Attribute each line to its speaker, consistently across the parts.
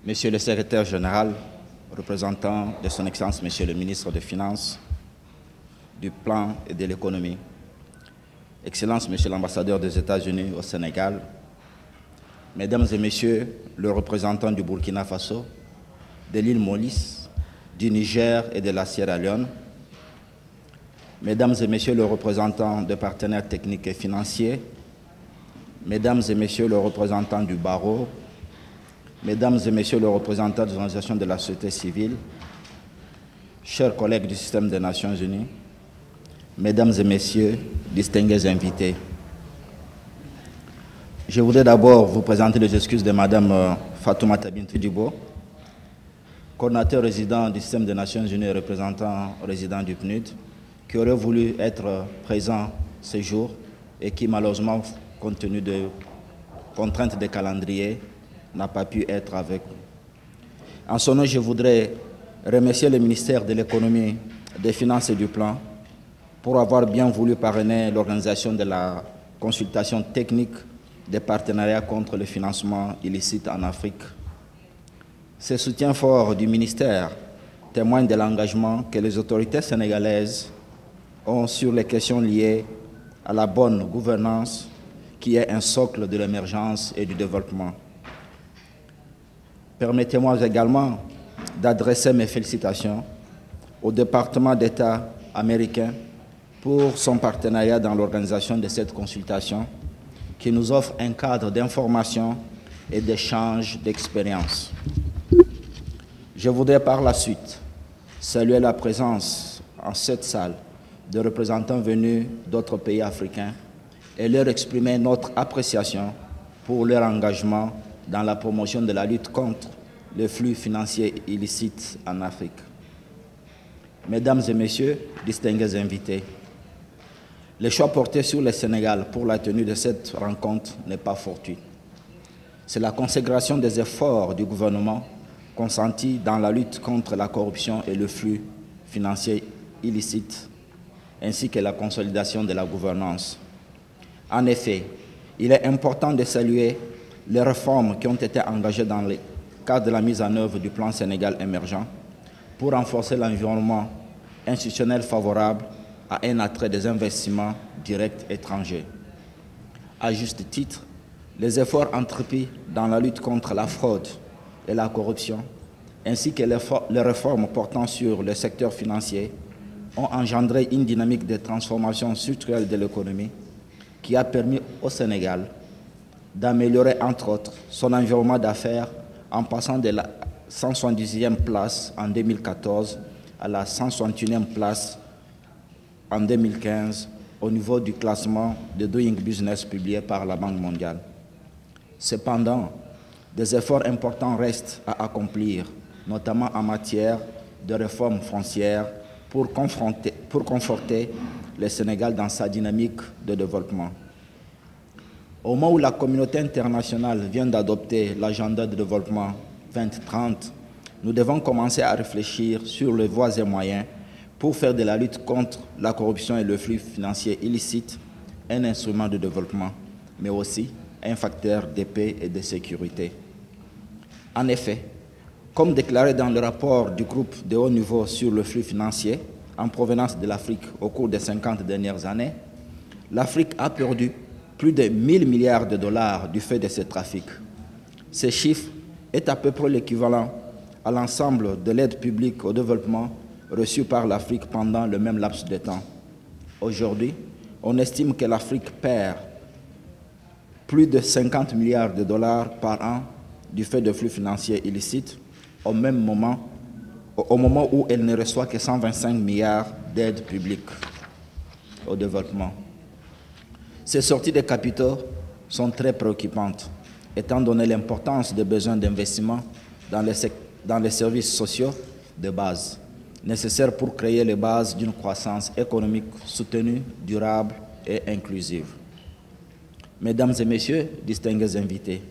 Speaker 1: Monsieur le secrétaire général, représentant de son Excellence, Monsieur le ministre des Finances, du Plan et de l'Économie, Excellence, Monsieur l'ambassadeur des États-Unis au Sénégal, Mesdames et Messieurs, le représentant du Burkina Faso, de l'île Maurice, du Niger et de la Sierra Leone, Mesdames et Messieurs, le représentant des partenaires techniques et financiers, Mesdames et Messieurs, le représentant du barreau, Mesdames et Messieurs, les représentants des organisations de la société civile, chers collègues du système des Nations Unies, Mesdames et Messieurs, distingués invités, je voudrais d'abord vous présenter les excuses de Madame Fatoumata Bintou Dibo, coordinateur résident du système des Nations Unies et représentant résident du PNUD, qui aurait voulu être présent ce jour et qui malheureusement, compte tenu de contraintes de calendrier, n'a pas pu être avec nous. En son nom, je voudrais remercier le ministère de l'Économie, des Finances et du Plan pour avoir bien voulu parrainer l'organisation de la consultation technique des partenariats contre le financement illicite en Afrique. Ce soutien fort du ministère témoigne de l'engagement que les autorités sénégalaises ont sur les questions liées à la bonne gouvernance qui est un socle de l'émergence et du développement. Permettez-moi également d'adresser mes félicitations au département d'État américain pour son partenariat dans l'organisation de cette consultation qui nous offre un cadre d'information et d'échange d'expériences. Je voudrais par la suite saluer la présence en cette salle de représentants venus d'autres pays africains et leur exprimer notre appréciation pour leur engagement dans la promotion de la lutte contre les flux financiers illicites en Afrique. Mesdames et Messieurs, distingués invités, le choix porté sur le Sénégal pour la tenue de cette rencontre n'est pas fortuit. C'est la consécration des efforts du gouvernement consentis dans la lutte contre la corruption et le flux financier illicite, ainsi que la consolidation de la gouvernance. En effet, il est important de saluer les réformes qui ont été engagées dans le cadre de la mise en œuvre du plan Sénégal émergent pour renforcer l'environnement institutionnel favorable à un attrait des investissements directs étrangers. À juste titre, les efforts entrepris dans la lutte contre la fraude et la corruption, ainsi que les réformes portant sur le secteur financier, ont engendré une dynamique de transformation structurelle de l'économie qui a permis au Sénégal d'améliorer, entre autres, son environnement d'affaires en passant de la 170e place en 2014 à la 161e place en 2015 au niveau du classement de Doing Business publié par la Banque mondiale. Cependant, des efforts importants restent à accomplir, notamment en matière de réforme foncière pour conforter le Sénégal dans sa dynamique de développement. Au moment où la communauté internationale vient d'adopter l'agenda de développement 2030, nous devons commencer à réfléchir sur les voies et moyens pour faire de la lutte contre la corruption et le flux financier illicite un instrument de développement, mais aussi un facteur de paix et de sécurité. En effet, comme déclaré dans le rapport du groupe de haut niveau sur le flux financier en provenance de l'Afrique au cours des 50 dernières années, l'Afrique a perdu plus de 1 000 milliards de dollars du fait de ce trafic. Ce chiffre est à peu près l'équivalent à l'ensemble de l'aide publique au développement reçue par l'Afrique pendant le même laps de temps. Aujourd'hui, on estime que l'Afrique perd plus de 50 milliards de dollars par an du fait de flux financiers illicites, au moment où elle ne reçoit que 125 milliards d'aides publiques au développement. Ces sorties de capitaux sont très préoccupantes, étant donné l'importance des besoins d'investissement dans les services sociaux de base, nécessaires pour créer les bases d'une croissance économique soutenue, durable et inclusive. Mesdames et Messieurs, distingués invités,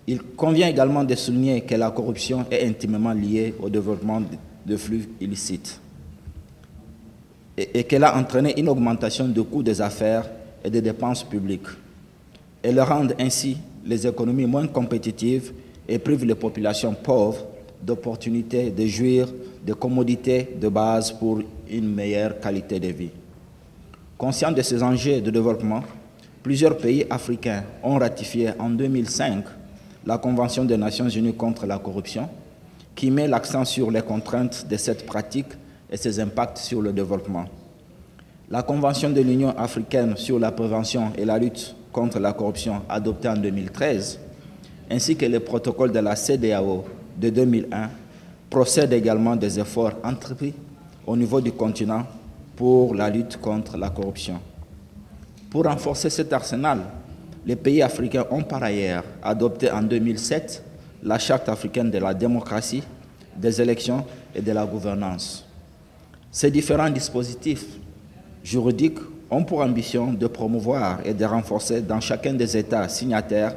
Speaker 1: il convient également de souligner que la corruption est intimement liée au développement de flux illicites et qu'elle a entraîné une augmentation du coût des affaires et des dépenses publiques. Elle rend ainsi les économies moins compétitives et prive les populations pauvres d'opportunités de jouir de commodités de base pour une meilleure qualité de vie. Conscient de ces enjeux de développement, plusieurs pays africains ont ratifié en 2005 la Convention des Nations Unies contre la corruption, qui met l'accent sur les contraintes de cette pratique et ses impacts sur le développement. La Convention de l'Union africaine sur la prévention et la lutte contre la corruption, adoptée en 2013, ainsi que le protocole de la CEDEAO de 2001, procèdent également des efforts entrepris au niveau du continent pour la lutte contre la corruption. Pour renforcer cet arsenal, les pays africains ont par ailleurs adopté en 2007 la Charte africaine de la démocratie, des élections et de la gouvernance. Ces différents dispositifs juridiques ont pour ambition de promouvoir et de renforcer dans chacun des États signataires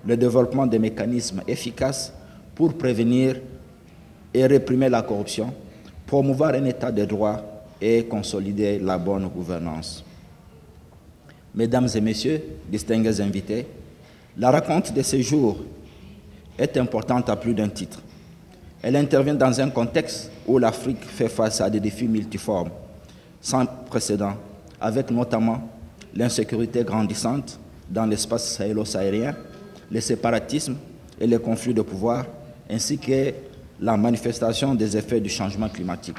Speaker 1: le développement de mécanismes efficaces pour prévenir et réprimer la corruption, promouvoir un État de droit et consolider la bonne gouvernance. Mesdames et messieurs, distingués invités, la rencontre de ce jour est importante à plus d'un titre. Elle intervient dans un contexte où l'Afrique fait face à des défis multiformes, sans précédent, avec notamment l'insécurité grandissante dans l'espace sahélo-sahélien, le séparatisme et les conflits de pouvoir, ainsi que la manifestation des effets du changement climatique.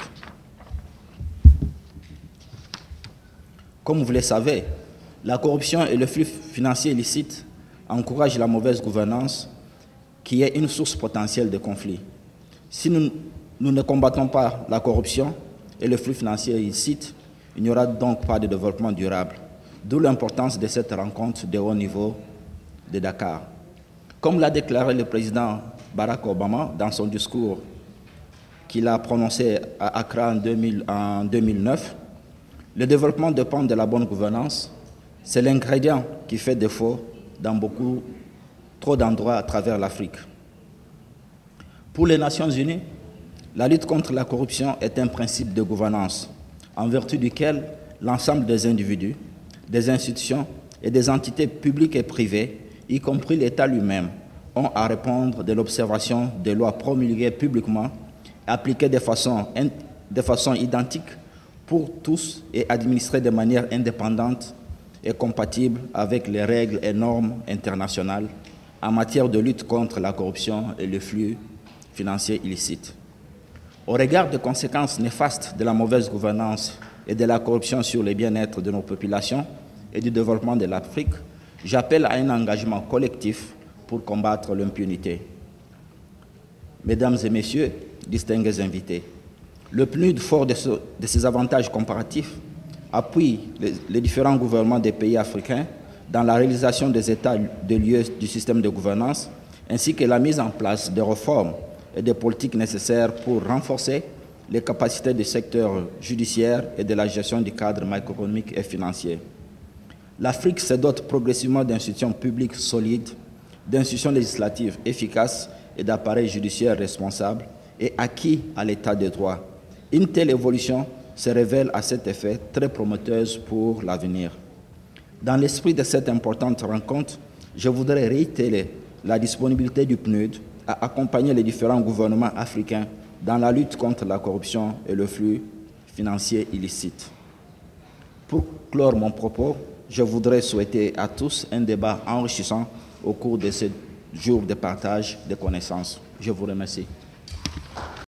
Speaker 1: Comme vous le savez, la corruption et le flux financier illicite encouragent la mauvaise gouvernance, qui est une source potentielle de conflits. Si nous ne combattons pas la corruption et le flux financier illicite, il n'y aura donc pas de développement durable, d'où l'importance de cette rencontre de haut niveau de Dakar. Comme l'a déclaré le président Barack Obama dans son discours qu'il a prononcé à Accra en 2009, le développement dépend de la bonne gouvernance. C'est l'ingrédient qui fait défaut dans trop d'endroits à travers l'Afrique. Pour les Nations Unies, la lutte contre la corruption est un principe de gouvernance, en vertu duquel l'ensemble des individus, des institutions et des entités publiques et privées, y compris l'État lui-même, ont à répondre de l'observation des lois promulguées publiquement, appliquées de façon identique pour tous et administrées de manière indépendante et compatible avec les règles et normes internationales en matière de lutte contre la corruption et le flux financier illicite. Au regard des conséquences néfastes de la mauvaise gouvernance et de la corruption sur le bien-être de nos populations et du développement de l'Afrique, j'appelle à un engagement collectif pour combattre l'impunité. Mesdames et messieurs, distingués invités, le PNUD, fort de ses avantages comparatifs, appuie les différents gouvernements des pays africains dans la réalisation des états de lieu du système de gouvernance, ainsi que la mise en place de réformes et des politiques nécessaires pour renforcer les capacités du secteur judiciaire et de la gestion du cadre macroéconomique et financier. L'Afrique se dote progressivement d'institutions publiques solides, d'institutions législatives efficaces et d'appareils judiciaires responsables et acquis à l'état de droit. Une telle évolution se révèle à cet effet très prometteuse pour l'avenir. Dans l'esprit de cette importante rencontre, je voudrais réitérer la disponibilité du PNUD à accompagner les différents gouvernements africains dans la lutte contre la corruption et le flux financier illicite. Pour clore mon propos, je voudrais souhaiter à tous un débat enrichissant au cours de ce jour de partage de connaissances. Je vous remercie.